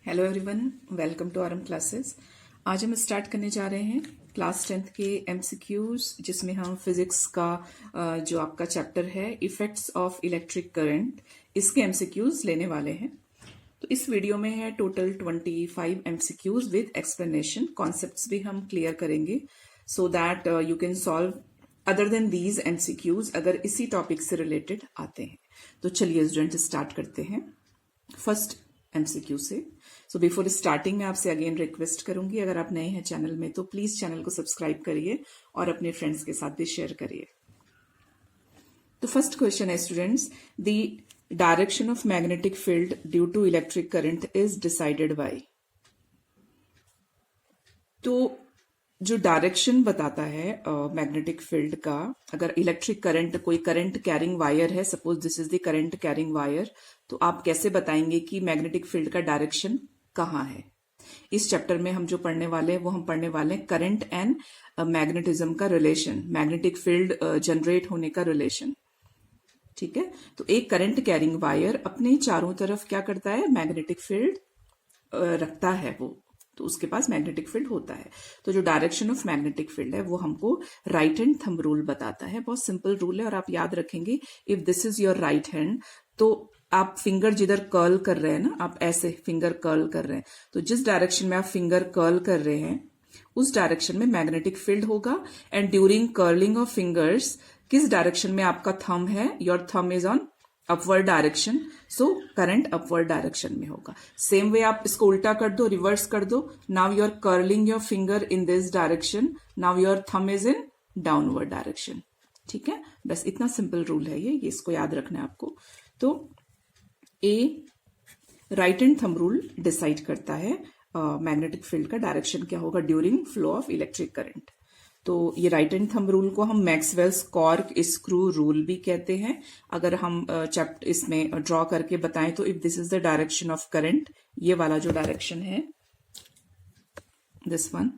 Hello everyone, welcome to RM classes. आज हम start करने जा रहे हैं क्लास 10th के एमसीक्यूज, जिसमें हम फिजिक्स का जो आपका चैप्टर है इफेक्ट्स ऑफ इलेक्ट्रिक करंट, इसके एमसीक्यूज लेने वाले हैं। तो इस वीडियो में है total 25 MCQs with explanation. Concepts भी हम क्लियर करेंगे so that you can solve other than these MCQs अगर इसी टॉपिक से रिलेटेड आते हैं। तो चलिए स्टूडेंट स्टार्ट करते हैं फर्स्ट एमसीक्यू से। सो बिफोर स्टार्टिंग मैं आपसे अगेन रिक्वेस्ट करूंगी, अगर आप नए हैं चैनल में तो प्लीज चैनल को सब्सक्राइब करिए और अपने फ्रेंड्स के साथ भी शेयर करिए। तो फर्स्ट क्वेश्चन है students, the direction of magnetic field due to electric current is decided by. तो जो डायरेक्शन बताता है मैग्नेटिक फील्ड का, अगर इलेक्ट्रिक करंट, कोई करंट कैरिंग वायर है, suppose this is the current carrying wire, तो आप कैसे बताएंगे कि मैग्नेटिक फील्ड का डायरेक्शन कहाँ है। इस चैप्टर में हम जो पढ़ने वाले हैं वो हम पढ़ने वाले हैं करंट एंड मैग्नेटिज्म का रिलेशन, मैग्नेटिक फील्ड जनरेट होने का रिलेशन। ठीक है, तो एक करंट कैरिंग वायर अपने चारों तरफ क्या करता है, मैग्नेटिक फील्ड रखता है वो, तो उसके पास मैग्नेटिक फील्ड होता है। तो जो डायरेक्शन ऑफ मैग्नेटिक फील्ड है वो हमको राइट हैंड थंब रूल बताता है। बहुत सिंपल रूल है और आप याद रखेंगे, if this is your right hand, तो आप फिंगर जिधर कर्ल कर रहे हैं ना, आप ऐसे फिंगर कर्ल कर रहे हैं, तो जिस डायरेक्शन में आप फिंगर कर्ल कर रहे हैं उस डायरेक्शन में मैग्नेटिक फील्ड होगा। And during curling of fingers, किस डायरेक्शन में आपका थंब है, your thumb is on upward direction, so current upward direction में होगा। सेम वे आप इसको उल्टा कर दो, रिवर्स कर दो, now you are curling your finger in this direction, now your thumb is in downward direction. ठीक है, बस इतना सिंपल रूल है ये इसको याद रखना है आपको। तो a right hand thumb rule decide करता है मैग्नेटिक फील्ड का डायरेक्शन क्या होगा during flow of electric current. तो ये राइट हैंड थंब रूल को हम मैक्सवेल्स कॉर्क स्क्रू रूल भी कहते हैं। अगर हम चैप्टर इसमें ड्रॉ करके बताएं तो if this is the direction of current, ये वाला जो डायरेक्शन है दिस वन,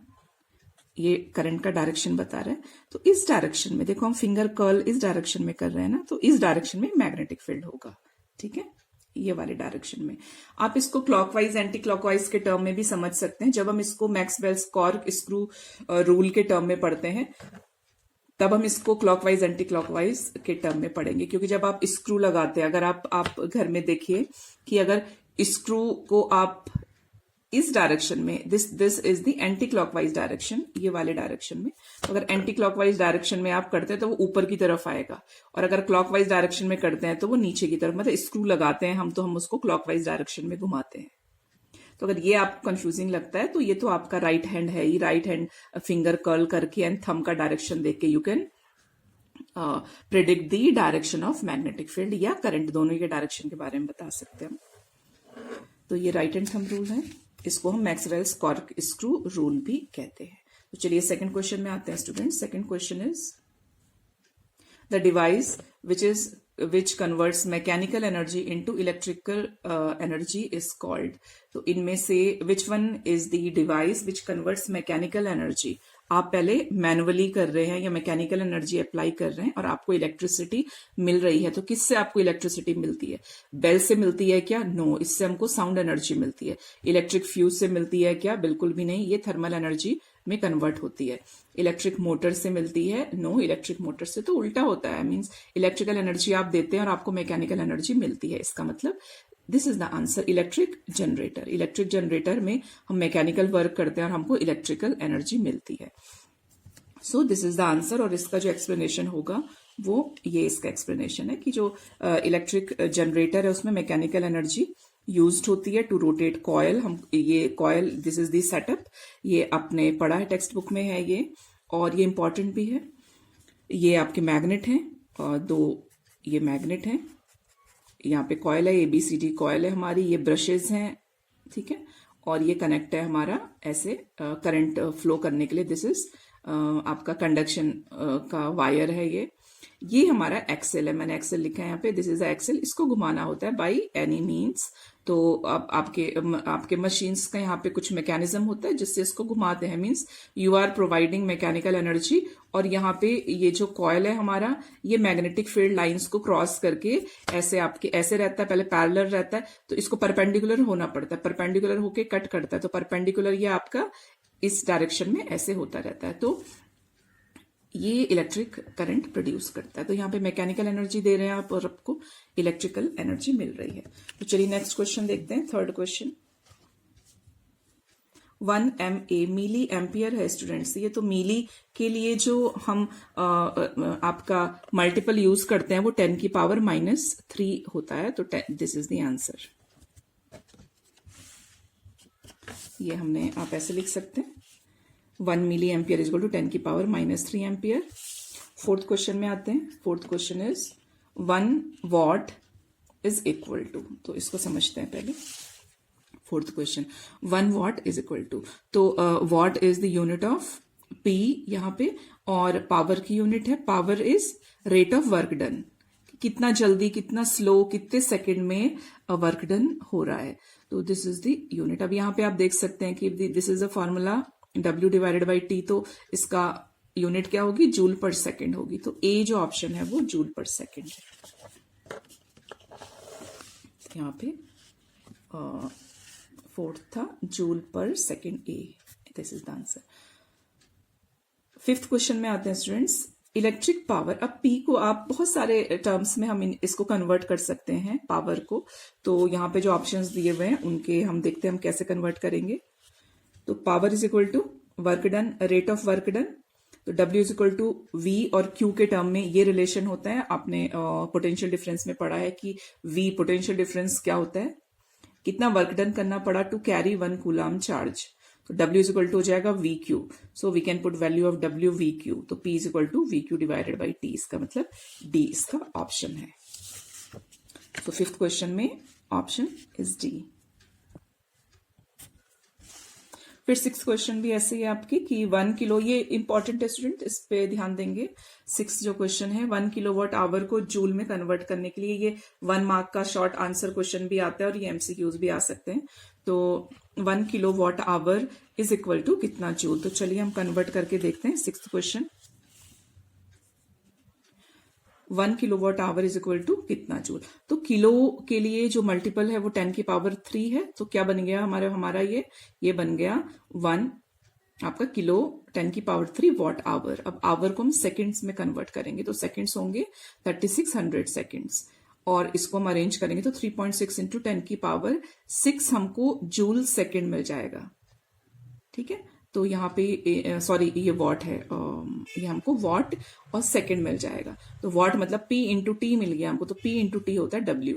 ये करंट का डायरेक्शन बता रहा है। तो इस डायरेक्शन में देखो, हम फिंगर कर्ल इस डायरेक्शन में कर रहे हैं ना, तो इस डायरेक्शन में मैग्नेटिक फील्ड होगा। ठीक है, ये वाले डायरेक्शन में। आप इसको क्लॉकवाइज एंटी क्लॉकवाइज के टर्म में भी समझ सकते हैं। जब हम इसको मैक्सवेल्स कॉर्क स्क्रू रूल के टर्म में पढ़ते हैं तब हम इसको क्लॉकवाइज एंटी क्लॉकवाइज के टर्म में पढ़ेंगे, क्योंकि जब आप स्क्रू लगाते हैं, अगर आप घर में देखिए कि अगर स्क्रू को आप इस डायरेक्शन में, this is the anti clockwise direction, ये वाले डायरेक्शन में, तो अगर एंटी क्लॉकवाइज डायरेक्शन में आप करते हैं तो वो ऊपर की तरफ आएगा, और अगर क्लॉकवाइज डायरेक्शन में करते हैं तो वो नीचे की तरफ, मतलब स्क्रू लगाते हैं हम तो हम उसको क्लॉकवाइज डायरेक्शन में घुमाते हैं। तो अगर ये आपको कंफ्यूजिंग लगता है तो ये तो आपका राइट हैंड है, ये राइट हैंड फिंगर कर्ल करके एंड थंब का डायरेक्शन देख के you can predict the direction of magnetic field या करंट, दोनों के डायरेक्शन के बारे में बता सकते हैं। तो ये राइट हैंड थंब रूल है, इसको हम मैक्सवेल्स कॉर्क स्क्रू रूल भी कहते हैं। तो चलिए सेकंड क्वेश्चन में आते हैं student. Second question is the device which converts mechanical energy into electrical energy is called। तो इनमें से which one is the device which converts mechanical energy, आप पहले मैनुअली कर रहे हैं या मैकेनिकल एनर्जी अप्लाई कर रहे हैं और आपको इलेक्ट्रिसिटी मिल रही है। तो किससे आपको इलेक्ट्रिसिटी मिलती है, बेल से मिलती है क्या? नो, इससे हमको साउंड एनर्जी मिलती है। इलेक्ट्रिक फ्यूज से मिलती है क्या? बिल्कुल भी नहीं, ये थर्मल एनर्जी में कन्वर्ट होती है। इलेक्ट्रिक मोटर से मिलती है? नो, इलेक्ट्रिक मोटर से तो उल्टा होता है, मींस इलेक्ट्रिकल एनर्जी आप देते हैं और आपको मैकेनिकल एनर्जी मिलती है। इसका मतलब this is the answer, electric generator. Electric generator में हम मैकेनिकल वर्क करते हैं और हमको इलेक्ट्रिकल एनर्जी मिलती है। So this is the answer, और इसका जो एक्सप्लेनेशन होगा वो ये इसका एक्सप्लेनेशन है कि जो इलेक्ट्रिक जनरेटर है उसमें मैकेनिकल एनर्जी यूज्ड होती है टू रोटेट कॉयल। हम ये coil, this is the setup, ये आपने पढ़ा है टेक्स्ट बुक में है ये, और ये इंपॉर्टेंट भी है। ये आपके मैग्नेट हैं, दो ये मैग्नेट हैं, यहाँ पे कॉयल है, ABCD कॉयल है हमारी, ये ब्रशेज हैं, ठीक है, और ये कनेक्ट है हमारा ऐसे करंट फ्लो करने के लिए। दिस इज आपका कंडक्शन का वायर है ये, ये हमारा एक्सेल है, मैंने एक्सेल लिखा है यहाँ पे, दिस इज एक्सेल। इसको घुमाना होता है बाय एनी मीन्स। तो अब आपके मशीन्स का यहाँ पे कुछ मैकेनिज्म होता है जिससे इसको घुमाते हैं, means you are providing mechanical energy. और यहाँ पे ये जो कॉयल है हमारा, ये मैग्नेटिक फील्ड लाइंस को क्रॉस करके ऐसे आपके ऐसे रहता है, पहले पैरेलल रहता है तो इसको परपेंडिकुलर होना पड़ता है, परपेंडिकुलर होके कट करता है, तो परपेंडिकुलर ये आपका इस डायरेक्शन में ऐसे होता रहता है, तो ये इलेक्ट्रिक करंट प्रोड्यूस करता है। तो यहाँ पे मैकेनिकल एनर्जी दे रहे हैं आप और आपको इलेक्ट्रिकल एनर्जी मिल रही है। तो चलिए नेक्स्ट क्वेश्चन देखते हैं, third question. 1 MA milli ampere है स्टूडेंट्स। ये तो मिली के लिए जो हम आपका मल्टीपल यूज करते हैं वो 10 की पावर -3 होता है, तो दिस इज द आंसर। ये हमने आप ऐसे लिख सकते हैं, 1 milli ampere is equal to 10 की पावर -3 एम्पियर। फोर्थ क्वेश्चन में आते हैं। Fourth question is 1 watt is equal to, तो इसको समझते हैं पहले। Fourth question, 1 watt is equal to, तो what is the unit of P यहाँ पे, और पावर की यूनिट है, power is rate of work done, कितना जल्दी, कितना स्लो, कितने सेकंड में वर्क डन हो रहा है, तो दिस इज द यूनिट। अब यहाँ पे आप देख सकते हैं कि this is a formula W divided by T, तो इसका यूनिट क्या होगी, जूल पर सेकंड होगी, तो ए जो ऑप्शन है वो जूल पर सेकंड है। यहाँ पे फोर्थ था जूल पर second, A, this is the answer. Fifth question में आते हैं स्टूडेंट्स, इलेक्ट्रिक पावर। अब पी को आप बहुत सारे टर्म्स में हम इसको कन्वर्ट कर सकते हैं पावर को, तो यहाँ पे जो ऑप्शंस दिए हुए हैं उनके हम देखते हैं हम कैसे कन्वर्ट करेंगे। तो power is equal to work done, rate of work done, तो W is equal to V और Q के टर्म में ये रिलेशन होता है। आपने पोटेंशियल डिफरेंस में पढ़ा है कि V पोटेंशियल डिफरेंस क्या होता है, कितना वर्क डन करना पड़ा टू कैरी 1 कूलाम चार्ज, तो W इज इक्वल टू हो जाएगा VQ, so we can put value of W VQ, तो P is equal to VQ divided by T, इसका मतलब D इसका ऑप्शन है। तो फिफ्थ क्वेश्चन में ऑप्शन इज D। फिर सिक्स क्वेश्चन भी ऐसे ही आपके कि 1 किलो, ये इंपॉर्टेंट है स्टूडेंट, इस पे ध्यान देंगे। सिक्स जो क्वेश्चन है, 1 किलोवाट आवर को जूल में कन्वर्ट करने के लिए, ये 1 मार्क का शॉर्ट आंसर क्वेश्चन भी आता है और ये MCQs भी आ सकते हैं। तो 1 kilowatt hour is equal to कितना जूल, तो चलिए हम कन्वर्ट करके देखते हैं। Six question, 1 kilowatt hour is equal to कितना जूल, तो किलो के लिए जो मल्टीपल है वो 10 की पावर 3 है, तो क्या बन गया हमारा ये बन गया 1 आपका किलो 10 की पावर 3 वॉट आवर। अब आवर को हम सेकंड्स में कन्वर्ट करेंगे, तो सेकंड्स होंगे 3600 सेकंड्स, और इसको हम अरेंज करेंगे तो 3.6 इंटू 10 की पावर 6 हमको जूल सेकंड मिल जाएगा। ठीक है, तो यहाँ पे सॉरी ये वॉट है, ये हमको वॉट और सेकंड मिल जाएगा, तो वॉट मतलब P इंटू टी मिल गया हमको, तो P इंटू टी होता है W,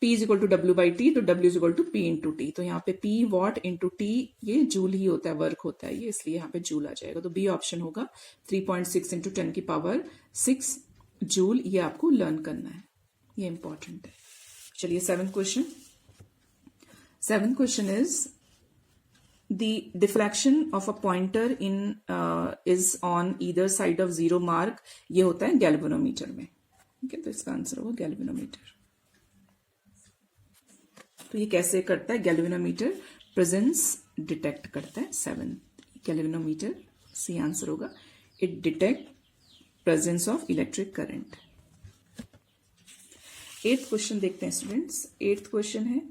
P is equal to W by T, तो W is equal to P into T, तो यहाँ पे P वॉट इंटू टी ये जूल ही होता है, वर्क होता है ये, इसलिए यहाँ पे जूल आ जाएगा, तो B ऑप्शन होगा 3.6 इंटू 10 की पावर 6 जूल, ये आपको लर्न करना है, ये इंपॉर्टेंट है। चलिए seventh question. Seventh question is the deflection of a pointer in is on either side of zero mark, ये होता है गैल्वेनोमीटर में। ठीक है, तो इसका आंसर होगा गैल्वेनोमीटर। तो ये कैसे करता है, गैल्वेनोमीटर प्रेजेंस डिटेक्ट करता है। 7 गैल्वेनोमीटर, सी आंसर होगा, it detect presence of electric current. 8th question देखते हैं स्टूडेंट्स। 8th क्वेश्चन है,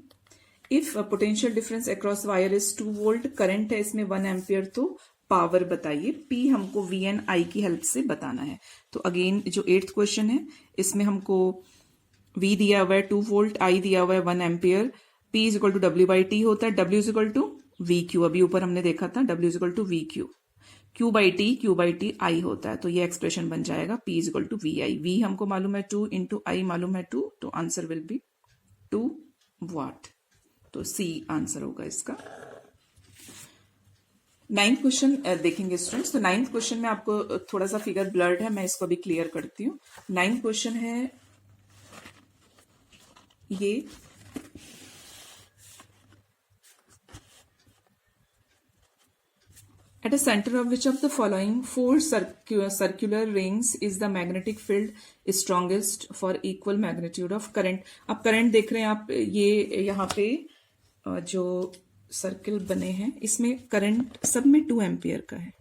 if potential difference across wire is 2 volt, current है इसमें 1 एम्पियर, तो पावर बताइए। P हमको VNI की हेल्प से बताना है। तो अगेन जो 8th क्वेश्चन है इसमें हमको V दिया हुआ है 2 वोल्ट, I दिया हुआ है 1 ampere, P is equal to W by T होता है, W is equal to VQ, अभी ऊपर हमने देखा था W is equal to VQ, Q by T I होता है, तो ये एक्सप्रेशन बन जाएगा P is equal to VI। V हमको मालूम है 2 इंटू I मालूम है 2, तो आंसर विल बी 2 वाट, तो सी आंसर होगा इसका। 9th क्वेश्चन देखेंगे स्टूडेंट्स। तो 9th क्वेश्चन में आपको थोड़ा सा फिगर ब्लर्ड है, मैं इसको भी क्लियर करती हूँ। 9th क्वेश्चन है ये, At a center of which of the following four circular rings is the magnetic field strongest for equal magnitude of current? आप करंट देख रहे हैं, आप ये यहाँ पे जो सर्किल बने हैं इसमें करंट सब में 2 एम्पियर का है।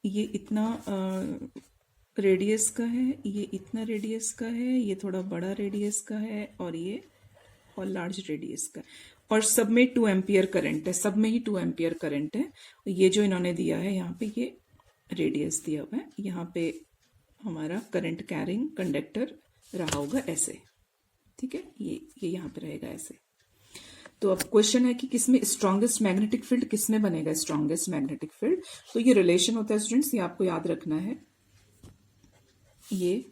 ये इतना रेडियस का है, ये इतना रेडियस का है, ये थोड़ा बड़ा रेडियस का है और ये और लार्ज रेडियस का, और सब में 2 एम्पियर करंट है, सब में ही 2 एम्पियर करंट है। ये जो इन्होंने दिया है यहाँ पे ये रेडियस दिया हुआ है, यहाँ पे हमारा करंट कैरिंग कंडक्टर रहा होगा ऐसे, ठीक है, ये यहाँ पे रहेगा ऐसे। तो अब क्वेश्चन है कि किसमें स्ट्रॉन्गेस्ट मैग्नेटिक फील्ड किसमें बनेगा स्ट्रॉन्गेस्ट मैग्नेटिक फील्ड। तो ये रिलेशन होता है स्टूडेंट्स, ये आपको याद रखना है। ये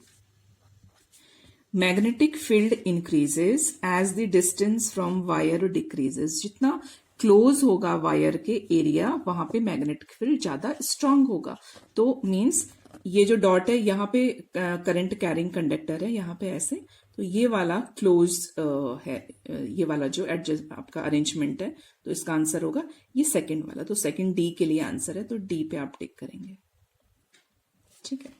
magnetic field increases as the distance from wire decreases, जितना क्लोज होगा वायर के एरिया वहां पे मैग्नेटिक फील्ड ज्यादा स्ट्रांग होगा। तो मींस ये जो डॉट है यहाँ पे करंट कैरिंग कंडक्टर है यहाँ पे ऐसे, तो ये वाला क्लोज है, ये वाला जो एडजस्ट आपका अरेंजमेंट है, तो इसका आंसर होगा ये सेकंड वाला। तो सेकंड डी के लिए आंसर है, तो डी पे आप टिक करेंगे, ठीक है।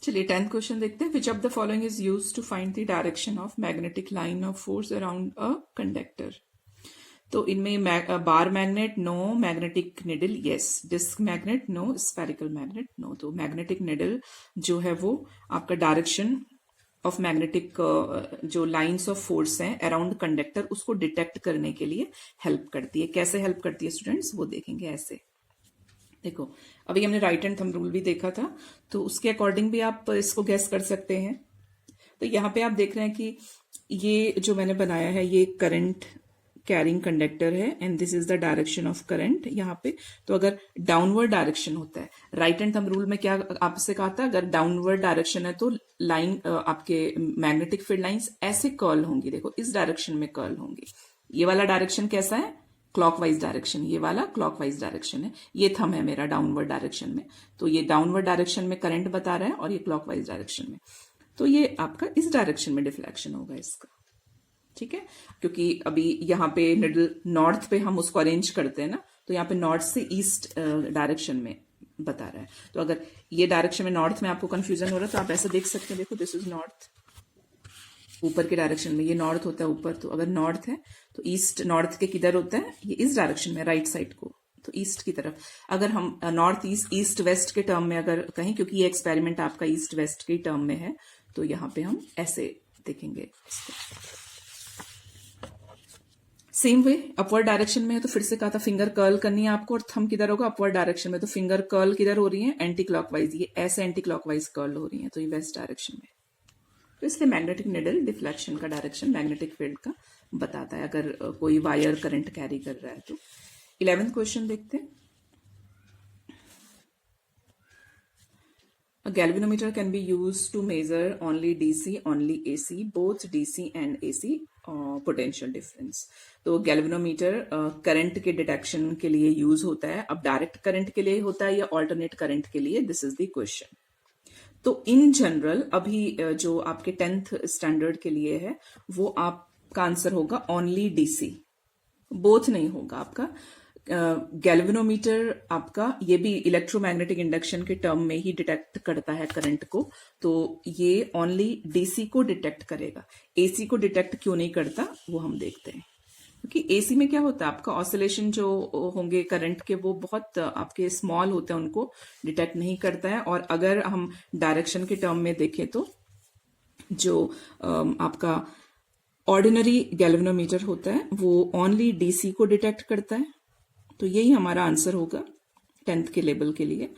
चलिए 10th क्वेश्चन देखते हैं। Which of the following is used to find the direction of magnetic line of force around a conductor. तो इनमें bar magnet no, magnetic needle yes, disc magnet no, spherical magnet no. तो magnetic needle जो है वो आपका direction of magnetic जो lines of force हैं around conductor उसको डिटेक्ट करने के लिए हेल्प करती है। कैसे हेल्प करती है स्टूडेंट्स, वो देखेंगे ऐसे। देखो अभी हमने राइट हैंड थंब रूल भी देखा था, तो उसके अकॉर्डिंग भी आप इसको गैस कर सकते हैं। तो यहाँ पे आप देख रहे हैं कि ये जो मैंने बनाया है ये करंट कैरिंग कंडक्टर है and this is the direction of current यहाँ पे। तो अगर डाउनवर्ड डायरेक्शन होता है, राइट हैंड थंब रूल में क्या आपसे कहा था, अगर डाउनवर्ड डायरेक्शन है तो लाइन आपके मैग्नेटिक फील्ड लाइंस ऐसे कर्ल होंगी, देखो इस डायरेक्शन में कर्ल होंगी। ये वाला डायरेक्शन कैसा है, क्लॉकवाइज डायरेक्शन, ये वाला क्लॉकवाइज डायरेक्शन है, ये थंब है मेरा डाउनवर्ड डायरेक्शन में, तो ये डाउनवर्ड डायरेक्शन में करंट बता रहा है और ये क्लॉकवाइज डायरेक्शन में, तो ये आपका इस डायरेक्शन में डिफ्लेक्शन होगा इसका, ठीक है। क्योंकि अभी यहाँ पे निडल नॉर्थ पे हम उसको अरेंज करते हैं ना, तो यहाँ पे नॉर्थ से ईस्ट डायरेक्शन में बता रहा है। तो अगर ये डायरेक्शन में नॉर्थ में आपको कंफ्यूजन हो रहा है तो आप ऐसा देख सकते हैं, देखो दिस इज नॉर्थ, ऊपर के डायरेक्शन में ये नॉर्थ होता है ऊपर, तो अगर नॉर्थ है तो ईस्ट नॉर्थ के किधर होता है, ये इस डायरेक्शन में राइट साइड को, तो ईस्ट की तरफ। अगर हम नॉर्थ ईस्ट वेस्ट के टर्म में अगर कहें, क्योंकि ये एक्सपेरिमेंट आपका ईस्ट वेस्ट के टर्म में है, तो यहाँ पे हम ऐसे देखेंगे इसको। सेम वे अपवर्ड डायरेक्शन में है तो फिर से कहा था फिंगर कर्ल करनी है आपको, और थंब किधर होगा अपवर्ड डायरेक्शन में, तो फिंगर कर्ल किधर हो रही है एंटी क्लॉकवाइज, ये ऐसे एंटी क्लॉकवाइज कर्ल हो रही है, तो ये वेस्ट डायरेक्शन में। तो इसलिए मैग्नेटिक निडल डिफ्लेक्शन का डायरेक्शन मैग्नेटिक फील्ड का बताता है अगर कोई वायर करंट कैरी कर रहा है तो। 11th क्वेश्चन देखते हैं। A galvanometer can be used to measure only DC, only AC, both DC and AC potential difference. तो गैल्वेनोमीटर करंट के डिटेक्शन के लिए यूज होता है। अब डायरेक्ट करंट के लिए होता है या ऑल्टरनेट करंट के लिए, दिस इज द क्वेश्चन। तो इन जनरल अभी जो आपके 10th स्टैंडर्ड के लिए है वो आपका आंसर होगा ओनली डीसी, बोथ नहीं होगा आपका। गैल्वेनोमीटर आपका ये भी इलेक्ट्रोमैग्नेटिक इंडक्शन के टर्म में ही डिटेक्ट करता है करंट को, तो ये ओनली डीसी को डिटेक्ट करेगा, एसी को डिटेक्ट क्यों नहीं करता वो हम देखते हैं। क्योंकि एसी में क्या होता है आपका ऑसिलेशन जो होंगे करंट के वो बहुत आपके स्मॉल होते हैं, उनको डिटेक्ट नहीं करता है। और अगर हम डायरेक्शन के टर्म में देखें तो जो आपका ऑर्डिनरी गैल्वेनोमीटर होता है वो ओनली डीसी को डिटेक्ट करता है। तो यही हमारा आंसर होगा 10th के लेवल के लिए।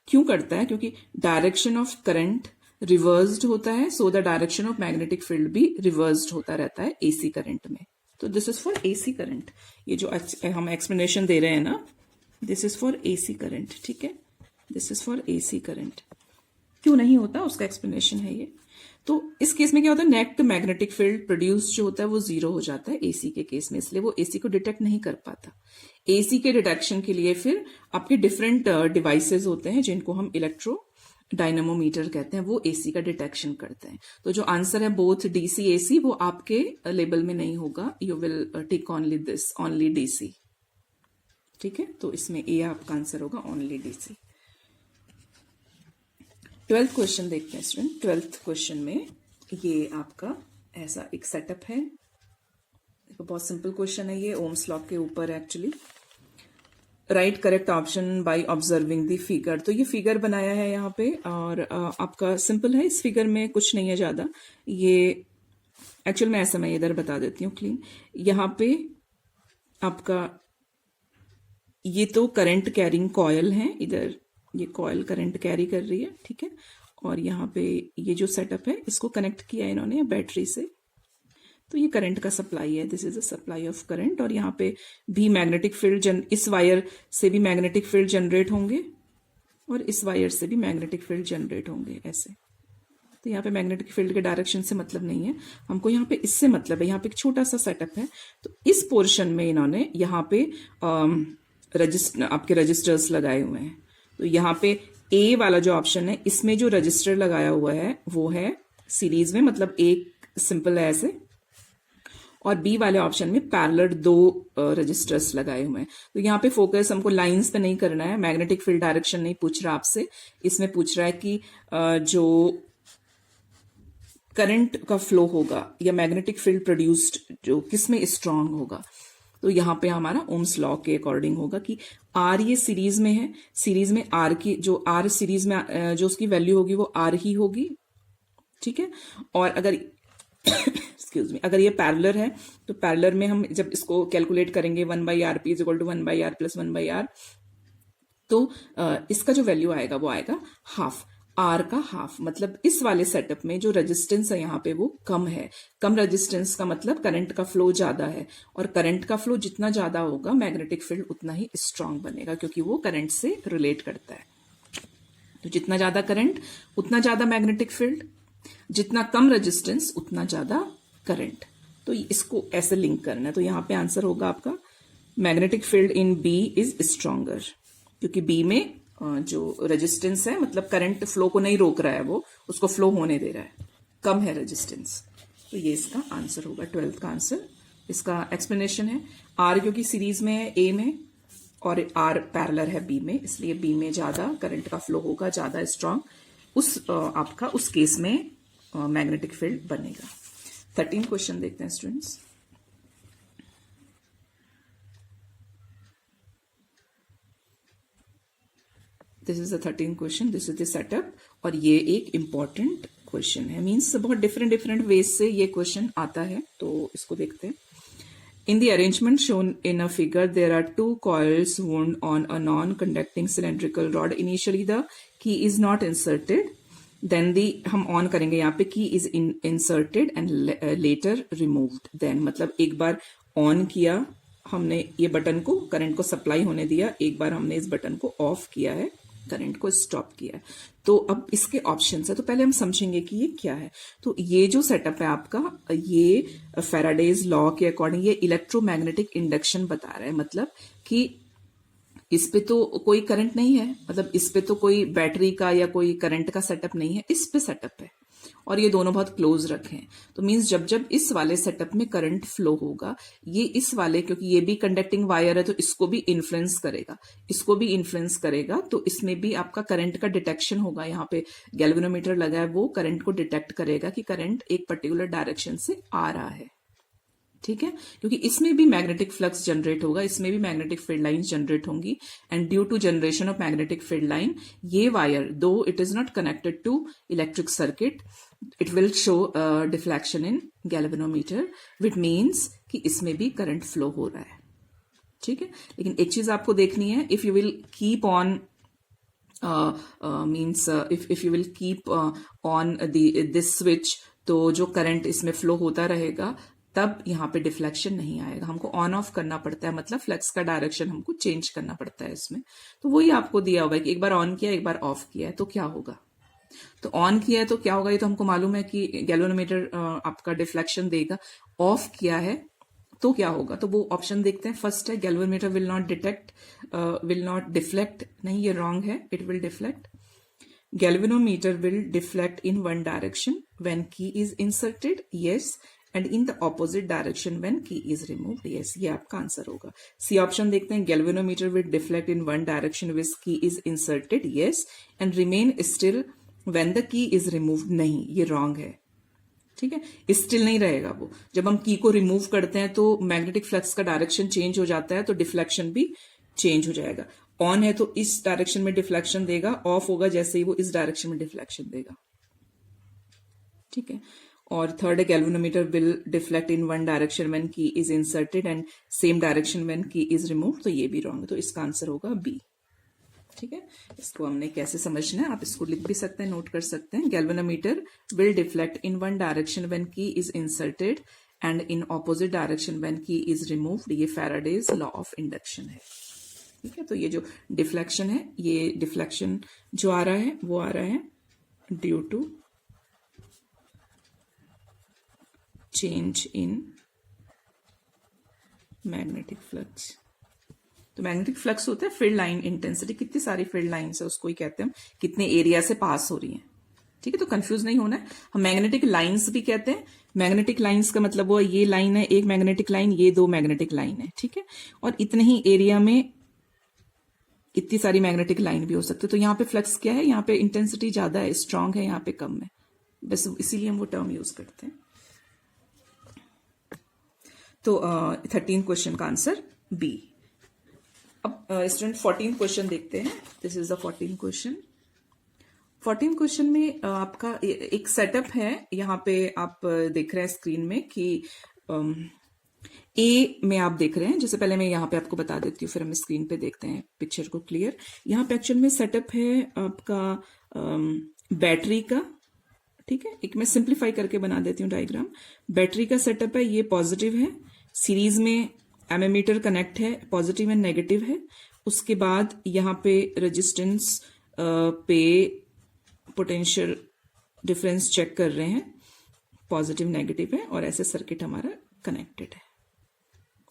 क्यों करता है, क्योंकि डायरेक्शन ऑफ करंट रिवर्स्ड होता है, so the direction of magnetic field भी रिवर्स्ड होता रहता है एसी करंट में। तो this is for AC current, ये जो हम एक्सप्लेनेशन दे रहे हैं ना, this is for AC current, ठीक है, this is for AC current. क्यों नहीं होता उसका एक्सप्लेनेशन है ये। तो इस केस में क्या होता है, नेट मैग्नेटिक फील्ड प्रोड्यूस जो होता है वो जीरो हो जाता है एसी के केस में, इसलिए वो एसी को डिटेक्ट नहीं कर पाता। एसी के डिटेक्शन के लिए फिर आपके डिफरेंट डिवाइसेस होते हैं जिनको हम इलेक्ट्रो डायनामोमीटर कहते हैं, वो एसी का डिटेक्शन करते हैं। तो जो आंसर है बोथ डीसी एसी वो आपके लेबल में नहीं होगा, you will tick only this, only DC. ठीक है, तो इसमें ए आपका आंसर होगा ओनली DC। 12th क्वेश्चन देखते हैं स्टूडेंट। 12th क्वेश्चन में ये आपका ऐसा एक सेटअप है, बहुत सिंपल क्वेश्चन है ये, ओम्स लॉ के ऊपर actually. Right correct option by observing the figure. तो ये फिगर बनाया है यहाँ पे और आपका सिंपल है, इस फिगर में कुछ नहीं है ज्यादा। ये एक्चुअल में ऐसा मैं इधर बता देती हूँ क्लीन। यहाँ पे आपका ये तो करंट कैरिंग कॉयल है, इधर ये कॉयल करंट कैरी कर रही है, ठीक है। और यहाँ पे ये जो सेटअप है इसको कनेक्ट किया है इन्होंने बैटरी से, तो ये करंट का सप्लाई है, this is a supply of current. और यहाँ पे भी मैग्नेटिक फील्ड, इस वायर से भी मैग्नेटिक फील्ड जनरेट होंगे और इस वायर से भी मैग्नेटिक फील्ड जनरेट होंगे ऐसे। तो यहाँ पे मैग्नेटिक फील्ड के डायरेक्शन से मतलब नहीं है हमको, यहाँ पे इससे मतलब है। यहाँ पे एक छोटा सा सेटअप है, तो इस पोर्शन में इन्होंने यहाँ पे आपके रजिस्टर्स लगाए हुए हैं। तो यहाँ पे ए वाला जो ऑप्शन है इसमें जो रजिस्टर लगाया हुआ है वो है सीरीज में, मतलब एक सिंपल है ऐसे, और बी वाले ऑप्शन में पैरेलल 2 रजिस्टर्स लगाए हुए हैं। तो यहाँ पे फोकस हमको लाइंस पे नहीं करना है, मैग्नेटिक फील्ड डायरेक्शन नहीं पूछ रहा आपसे, इसमें पूछ रहा है कि जो करंट का फ्लो होगा या मैग्नेटिक फील्ड प्रोड्यूस्ड जो किस में स्ट्रांग होगा। तो यहाँ पे हमारा ओम्स लॉ के अकॉर्डिंग होगा कि आर ये सीरीज में है, सीरीज में आर की जो आर सीरीज में जो उसकी वैल्यू होगी वो आर ही होगी, ठीक है। और अगर एक्सक्यूज मी, अगर ये पैरेलल है तो पैरेलल में हम जब इसको कैलकुलेट करेंगे 1/r p = 1/r + 1/r, तो इसका जो वैल्यू आएगा वो आएगा हाफ, आर का हाफ। मतलब इस वाले सेटअप में जो रेजिस्टेंस है यहाँ पे वो कम है। कम रेजिस्टेंस का मतलब करंट का फ्लो ज्यादा है, और करंट का फ्लो जितना ज्यादा होगा मैग्नेटिक फील्ड उतना ही स्ट्रांग बनेगा, क्योंकि वो करंट से रिलेट करता है। तो जितना ज्यादा करंट उतना ज्यादा मैग्नेटिक फील्ड, जितना कम रेजिस्टेंस उतना ज्यादा करंट। तो इसको ऐसे लिंक करना है। तो यहाँ पे आंसर होगा आपका magnetic field in B is stronger, क्योंकि बी में जो रेजिस्टेंस है मतलब करंट फ्लो को नहीं रोक रहा है, वो उसको फ्लो होने दे रहा है, कम है रेजिस्टेंस। तो ये इसका आंसर होगा 12th का आंसर। इसका एक्सप्लेनेशन है आर क्योंकि सीरीज में है ए में, और आर पैरेलल है बी में, इसलिए बी में ज्यादा करंट का फ्लो होगा, ज्यादा स्ट्रांग, उस आपका उस केस में मैग्नेटिक फील्ड बनेगा। 13 क्वेश्चन देखते हैं students. This is the 13 question, this is the setup, और ये एक इंपॉर्टेंट क्वेश्चन है, मीन्स बहुत डिफरेंट वेज से ये क्वेश्चन आता है। तो इसको देखते हैं। In the arrangement shown in a figure, there are 2 coils wound on a non-conducting cylindrical rod. Initially, the key is not inserted. Then हम ऑन करेंगे यहाँ पे, key is inserted and later removed. Then मतलब एक बार on किया हमने ये button को, करंट को सप्लाई होने दिया, एक बार हमने इस बटन को ऑफ किया है, करंट को स्टॉप किया है। तो अब इसके ऑप्शंस है, तो पहले हम समझेंगे कि ये क्या है। तो ये जो सेटअप है आपका, ये फैराडेज लॉ के अकॉर्डिंग ये इलेक्ट्रोमैग्नेटिक इंडक्शन बता रहा है, मतलब कि इस पे तो कोई करंट नहीं है, मतलब इस पे तो कोई बैटरी का या कोई करंट का सेटअप नहीं है, इस पे सेटअप है, और ये दोनों बहुत क्लोज रखे हैं। तो मींस जब जब इस वाले सेटअप में करंट फ्लो होगा, ये इस वाले, क्योंकि ये भी कंडक्टिंग वायर है तो इसको भी इन्फ्लुएंस करेगा, इसको भी इन्फ्लुएंस करेगा, तो इसमें भी आपका करंट का डिटेक्शन होगा। यहाँ पे गैल्वेनोमीटर लगा है, वो करंट को डिटेक्ट करेगा कि करंट एक पर्टिकुलर डायरेक्शन से आ रहा है, ठीक है। क्योंकि इसमें भी मैग्नेटिक फ्लक्स जनरेट होगा, इसमें भी मैग्नेटिक फील्ड लाइंस जनरेट होंगी, and due to generation of magnetic field line, ये wire though it is not connected to electric circuit, it will show deflection in galvanometer, which means कि इसमें भी current flow हो रहा है, ठीक है। लेकिन एक चीज आपको देखनी है, if you will keep on means if you will keep on this switch, तो जो करंट इसमें फ्लो होता रहेगा, तब यहाँ पे डिफ्लेक्शन नहीं आएगा। हमको ऑन ऑफ करना पड़ता है, मतलब फ्लक्स का डायरेक्शन हमको चेंज करना पड़ता है इसमें। तो वही आपको दिया हुआ है कि एक बार ऑन किया, एक बार ऑफ किया है, तो क्या होगा। तो ऑन किया है तो क्या होगा, ये तो हमको मालूम है कि गैल्वेनोमीटर आपका डिफ्लेक्शन देगा। ऑफ किया है तो क्या होगा, तो वो ऑप्शन देखते हैं। फर्स्ट है गैल्वेनोमीटर विल नॉट डिफ्लेक्ट, नहीं ये रॉन्ग है, it will deflect. Galvanometer will deflect in one direction when key is inserted, yes, and in the opposite direction when key is removed. Yes, ये आपका answer होगा। C option देखते हैं, galvanometer will deflect in one direction which key is inserted, yes, and remain still when the key is removed. नहीं, ये wrong है। ठीक है, स्टिल नहीं रहेगा वो। जब हम की को रिमूव करते हैं तो मैग्नेटिक फ्लक्स का डायरेक्शन चेंज हो जाता है, तो डिफ्लेक्शन भी चेंज हो जाएगा। ऑन है तो इस डायरेक्शन में डिफ्लेक्शन देगा, ऑफ होगा जैसे ही वो इस डायरेक्शन में डिफ्लेक्शन देगा। ठीक है, और थर्ड है, galvanometer will deflect in one direction when key is inserted and same direction when key is removed. तो ये भी रॉन्ग है, तो इसका आंसर होगा बी। ठीक है, इसको हमने कैसे समझना है, आप इसको लिख भी सकते हैं, नोट कर सकते हैं। Galvanometer will deflect in one direction when key is inserted and in opposite direction when key is removed. ये फैराडेज लॉ ऑफ इंडक्शन है। ठीक है, तो ये जो डिफ्लेक्शन है, ये डिफ्लेक्शन जो आ रहा है वो आ रहा है due to change in magnetic flux. तो मैग्नेटिक फ्लक्स होता है फील्ड लाइन इंटेंसिटी, कितनी सारी फील्ड लाइंस है उसको ही कहते हैं, कितने एरिया से पास हो रही हैं। ठीक है, तो कंफ्यूज नहीं होना है। हम मैग्नेटिक लाइंस भी कहते हैं। मैग्नेटिक लाइंस का मतलब वो ये लाइन है एक मैग्नेटिक लाइन, ये दो मैग्नेटिक लाइन है। ठीक है, और इतने ही एरिया में इतनी सारी मैग्नेटिक लाइन भी हो सकती है। तो यहाँ पे फ्लक्स क्या है, यहाँ पे इंटेंसिटी ज्यादा है, स्ट्रांग है, यहाँ पे कम है, बस इसीलिए हम वो टर्म यूज करते हैं। तो 13 क्वेश्चन का आंसर बी। अब स्टूडेंट 14 क्वेश्चन देखते हैं। This is the 14 question. 14 question में आपका एक सेटअप है, यहाँ पे आप देख रहे हैं स्क्रीन में कि ए में आप देख रहे हैं। जैसे पहले मैं यहाँ पे आपको बता देती हूँ, फिर हम स्क्रीन पे देखते हैं पिक्चर को क्लियर। यहाँ पे एक्चुअल में सेटअप है आपका बैटरी का। ठीक है, एक मैं सिंप्लीफाई करके बना देती हूँ डायग्राम। बैटरी का सेटअप है, ये पॉजिटिव है, सीरीज में एमीमीटर कनेक्ट है, पॉजिटिव एंड नेगेटिव है। उसके बाद यहाँ पे रेजिस्टेंस पे पोटेंशियल डिफरेंस चेक कर रहे हैं, पॉजिटिव नेगेटिव है, और ऐसे सर्किट हमारा कनेक्टेड है।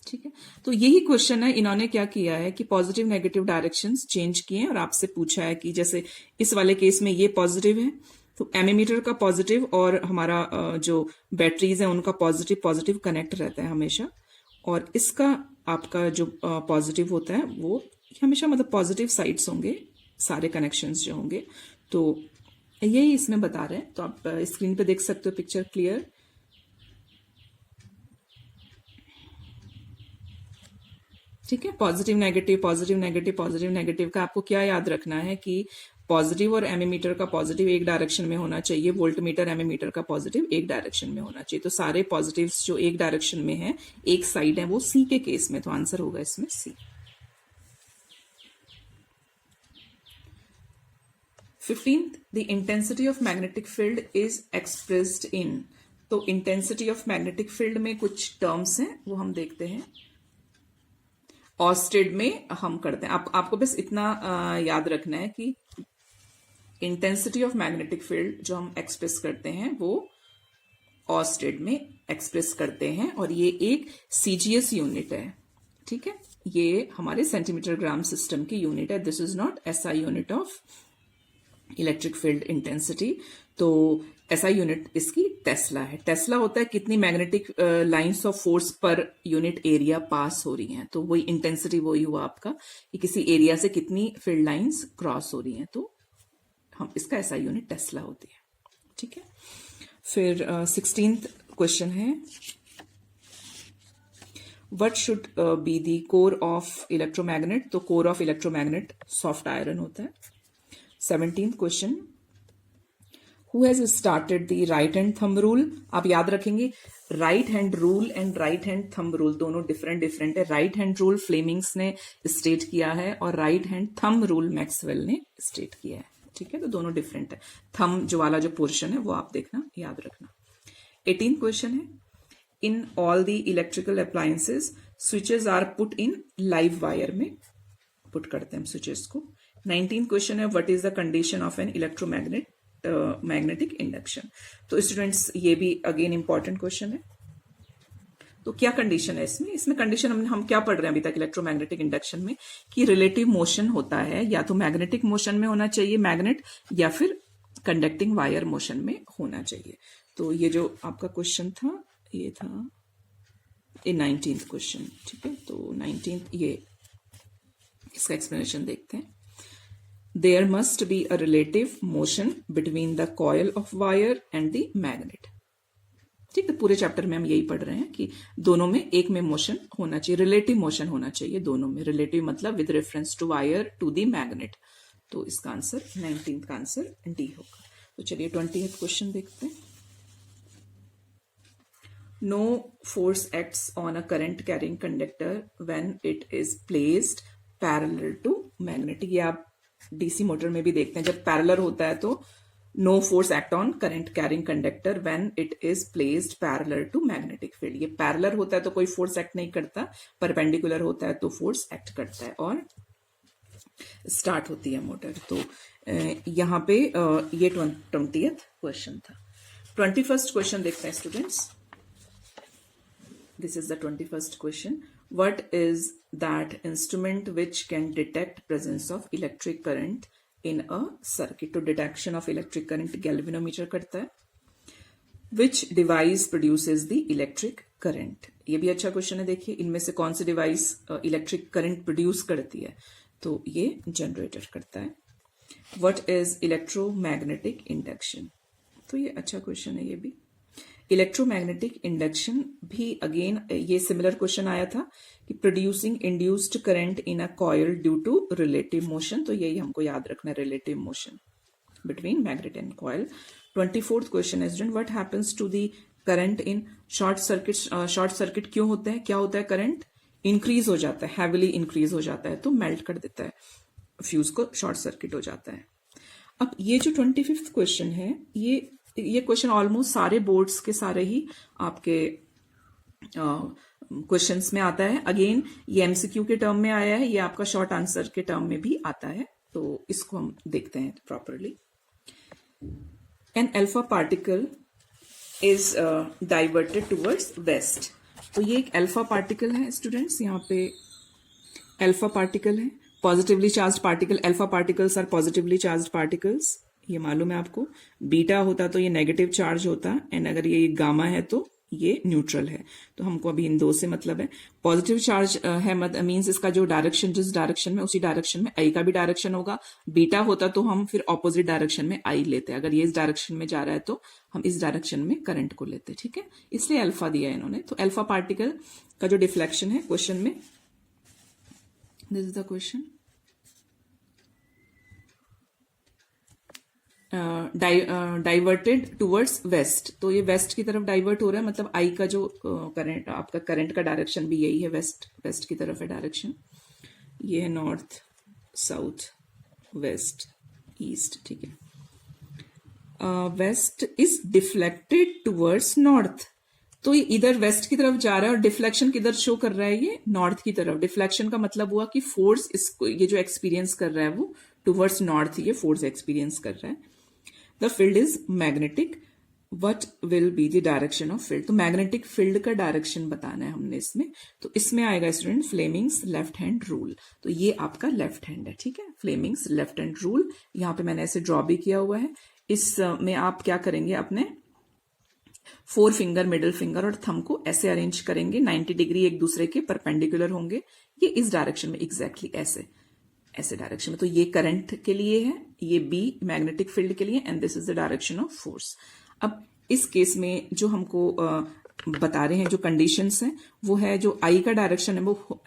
ठीक है, तो यही क्वेश्चन है। इन्होंने क्या किया है कि पॉजिटिव नेगेटिव डायरेक्शंस चेंज किए हैं और आपसे पूछा है कि जैसे इस वाले केस में ये पॉजिटिव है, तो एमीमीटर का पॉजिटिव और हमारा जो बैटरीज है उनका पॉजिटिव पॉजिटिव कनेक्ट रहता है हमेशा, और इसका आपका जो पॉजिटिव होता है वो हमेशा मतलब पॉजिटिव साइड्स होंगे सारे कनेक्शंस जो होंगे। तो यही इसमें बता रहे हैं। तो आप स्क्रीन पे देख सकते हो पिक्चर क्लियर। ठीक है, positive negative positive negative positive negative का आपको क्या याद रखना है कि पॉजिटिव और एमीमीटर का पॉजिटिव एक डायरेक्शन में होना चाहिए, वोल्टमीटर एमीमीटर का पॉजिटिव एक डायरेक्शन में होना चाहिए। तो सारे पॉजिटिव्स जो एक डायरेक्शन में है, एक साइड है, वो सी के केस में, तो आंसर होगा इसमें सी। 15th, the intensity of magnetic field is expressed in। तो इंटेंसिटी ऑफ मैग्नेटिक फील्ड में कुछ टर्म्स हैं, वो हम देखते हैं। ऑस्टेड में हम करते हैं, आपको बस इतना याद रखना है कि इंटेंसिटी ऑफ मैग्नेटिक फील्ड जो हम एक्सप्रेस करते हैं वो ऑस्टेड में एक्सप्रेस करते हैं, और ये एक सीजीएस यूनिट है। ठीक है, ये हमारे सेंटीमीटर ग्राम सिस्टम की यूनिट है। This is not SI unit of electric field intensity. तो एसआई यूनिट इसकी टेस्ला है। टेस्ला होता है कितनी magnetic lines of force per unit area pass हो रही हैं। तो वही इंटेंसिटी वही हुआ आपका कि किसी एरिया से कितनी फील्ड लाइंस क्रॉस हो रही हैं, तो हम इसका एसआई यूनिट टेस्ला होती है। ठीक है, फिर 16th क्वेश्चन है, what should be the core of electromagnet. तो core of electromagnet soft iron होता है। 17th question, who has started the right hand thumb rule. आप याद रखेंगे right hand rule and right hand thumb rule दोनों different different है। Right hand rule Fleming's ने state किया है और right hand thumb rule Maxwell ने स्टेट किया है। ठीक है, तो दोनों डिफरेंट है। थंब जो वाला जो पोर्शन है वो आप देखना, याद रखना। 18th क्वेश्चन है, in all the electrical appliances switches are put in live wire में पुट करते हैं हम स्विचेस को। 19th क्वेश्चन है, what is the condition of an magnetic induction. तो स्टूडेंट्स ये भी अगेन इंपॉर्टेंट क्वेश्चन है। तो क्या कंडीशन है इसमें कंडीशन हम क्या पढ़ रहे हैं अभी तक इलेक्ट्रोमैग्नेटिक इंडक्शन में, कि रिलेटिव मोशन होता है, या तो मैग्नेटिक मोशन में होना चाहिए मैग्नेट, या फिर कंडक्टिंग वायर मोशन में होना चाहिए। तो ये जो आपका क्वेश्चन था ये था ये 19th क्वेश्चन, ठीक है। तो 19th ये इसका एक्सप्लेनेशन देखते हैं। There must be a relative motion between the coil of wire and the magnet, ठीक है। पूरे चैप्टर में हम यही पढ़ रहे हैं कि दोनों में एक में मोशन होना चाहिए, रिलेटिव मोशन होना चाहिए दोनों में। रिलेटिव मतलब with reference to wire to the magnet. तो इसका आंसर 19th का आंसर डी होगा। तो चलिए 20th क्वेश्चन देखते हैं। No force acts on a current carrying conductor when it is placed parallel to magnetic. ये आप डीसी मोटर में भी देखते हैं, जब पैरेलल होता है तो no force act on current carrying conductor when it is placed parallel to magnetic field. ये पैरेलल होता है तो कोई फोर्स एक्ट नहीं करता, परपेंडिकुलर होता है तो फोर्स एक्ट करता है और स्टार्ट होती है मोटर। तो यहाँ पे ये 20th क्वेश्चन था। 21st क्वेश्चन देखते हैं students. This is the 21st question. What is that instrument which can detect presence of electric current in a circuit. तो detection of electric current galvanometer करता है। Which device produces the electric current. ये भी अच्छा question है। देखिए इनमें से कौन सी डिवाइस इलेक्ट्रिक करंट प्रोड्यूस करती है, तो ये जनरेटर करता है। What is electromagnetic induction. तो ये अच्छा क्वेश्चन है ये भी। इलेक्ट्रोमैग्नेटिक इंडक्शन भी अगेन ये सिमिलर क्वेश्चन आया था कि producing induced current in a coil due to relative motion. तो यही हमको याद रखना है, relative motion between magnet and coil. 24th question है student. What happens to the current in short circuit. Short circuit क्यों होते हैं, क्या होता है, करंट इंक्रीज हो जाता है, हैविली इंक्रीज हो जाता है तो मेल्ट कर देता है, फ्यूज को शॉर्ट सर्किट हो जाता है। अब ये जो 25th क्वेश्चन है, ये क्वेश्चन ऑलमोस्ट सारे बोर्ड्स के सारे ही आपके क्वेश्चंस में आता है। अगेन ये एमसीक्यू के टर्म में आया है, ये आपका शॉर्ट आंसर के टर्म में भी आता है। तो इसको हम देखते हैं properly. An alpha particle is diverted towards west. तो ये एक अल्फा पार्टिकल है स्टूडेंट्स, यहाँ पे अल्फा पार्टिकल है, positively charged particle. Alpha particles are positively charged particles, ये मालूम है आपको। बीटा होता तो ये नेगेटिव चार्ज होता, एंड अगर ये गामा है तो ये न्यूट्रल है। तो हमको अभी इन दो से मतलब है। पॉजिटिव चार्ज है मींस इसका जो डायरेक्शन, जिस डायरेक्शन में, उसी डायरेक्शन में आई का भी डायरेक्शन होगा। बीटा होता तो हम फिर ऑपोजिट डायरेक्शन में आई लेते हैं। अगर ये इस डायरेक्शन में जा रहा है तो हम इस डायरेक्शन में करंट को लेते हैं, ठीक है। इसलिए अल्फा दिया है इन्होंने। तो अल्फा पार्टिकल का जो डिफ्लेक्शन है क्वेश्चन में, this is the question. Diverted towards west. तो ये वेस्ट की तरफ डाइवर्ट हो रहा है, मतलब आई का जो करंट, आपका करंट का डायरेक्शन भी यही है, वेस्ट की तरफ है डायरेक्शन। ये है नॉर्थ, साउथ, वेस्ट, ईस्ट, ठीक है। West is deflected towards north. तो ये इधर वेस्ट की तरफ जा रहा है और डिफ्लेक्शन किधर शो कर रहा है, ये नॉर्थ की तरफ। डिफ्लेक्शन का मतलब हुआ कि फोर्स इसको, ये जो एक्सपीरियंस कर रहा है वो टुवर्ड्स नॉर्थ, ये फोर्स एक्सपीरियंस कर रहा है। The field is magnetic, what will be the direction of field. तो मैग्नेटिक फील्ड का डायरेक्शन बताना है हमने इसमें। तो इसमें आएगा student Fleming's left hand rule. तो ये आपका लेफ्ट हैंड है, ठीक है। फ्लेमिंग्स लेफ्ट हैंड रूल, यहाँ पे मैंने ऐसे ड्रॉ भी किया हुआ है। इसमें आप क्या करेंगे, अपने 4 फिंगर, मिडिल फिंगर और थंब को ऐसे अरेंज करेंगे, 90 डिग्री एक दूसरे के परपेंडिकुलर होंगे। ये इस डायरेक्शन में, एग्जैक्टली ऐसे डायरेक्शन में। तो ये करंट के लिए है, ये बी मैग्नेटिक फील्ड के लिए, and this is the direction of force. अब इस केस में जो हमको बता रहे हैं, जो कंडीशंस हैं, वो है जो आई का डायरेक्शन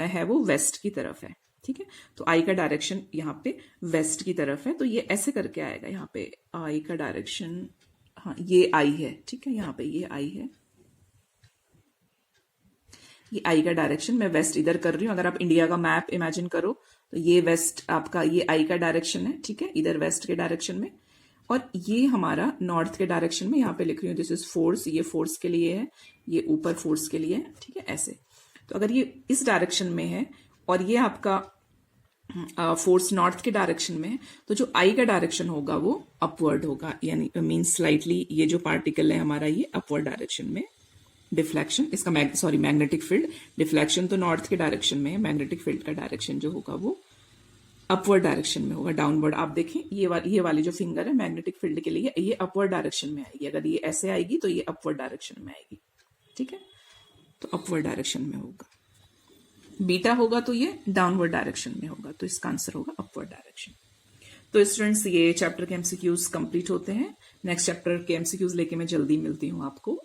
है वो वेस्ट की तरफ है, ठीक है। तो आई का डायरेक्शन यहाँ पे वेस्ट की तरफ है। तो ये ऐसे करके आएगा, यहाँ पे आई का डायरेक्शन, हाँ ये आई है, ठीक है। यहाँ पे ये आई है, ये आई का डायरेक्शन मैं वेस्ट इधर कर रही हूँ। अगर आप इंडिया का मैप इमेजिन करो तो ये वेस्ट आपका, ये आई का डायरेक्शन है, ठीक है, इधर वेस्ट के डायरेक्शन में। और ये हमारा नॉर्थ के डायरेक्शन में, यहाँ पे लिख रही हूँ दिस इज फोर्स, ये फोर्स के लिए है, ये ऊपर फोर्स के लिए है, ठीक है, ऐसे। तो अगर ये इस डायरेक्शन में है और ये आपका फोर्स नॉर्थ के डायरेक्शन में है, तो जो आई का डायरेक्शन होगा वो अपवर्ड होगा, यानी मीन्स स्लाइटली ये जो पार्टिकल है हमारा ये अपवर्ड डायरेक्शन में। डिफ्लेक्शन इसका मैग्नेटिक फील्ड, डिफ्लेक्शन तो नॉर्थ के डायरेक्शन में है, मैग्नेटिक फील्ड का डायरेक्शन जो होगा वो अपवर्ड डायरेक्शन में होगा, डाउनवर्ड। आप देखें ये वाली जो फिंगर है मैग्नेटिक फील्ड के लिए, ये अपवर्ड डायरेक्शन में आएगी। अगर ये ऐसे आएगी तो ये अपवर्ड डायरेक्शन में आएगी, ठीक है, तो अपवर्ड डायरेक्शन में होगा। बीटा होगा तो ये डाउनवर्ड डायरेक्शन में होगा, तो इसका आंसर होगा अपवर्ड डायरेक्शन। तो स्टूडेंट्स, ये चैप्टर के एमसीक्यूज कंप्लीट होते हैं। नेक्स्ट चैप्टर के एमसीक्यूज लेके मैं जल्दी मिलती हूँ आपको।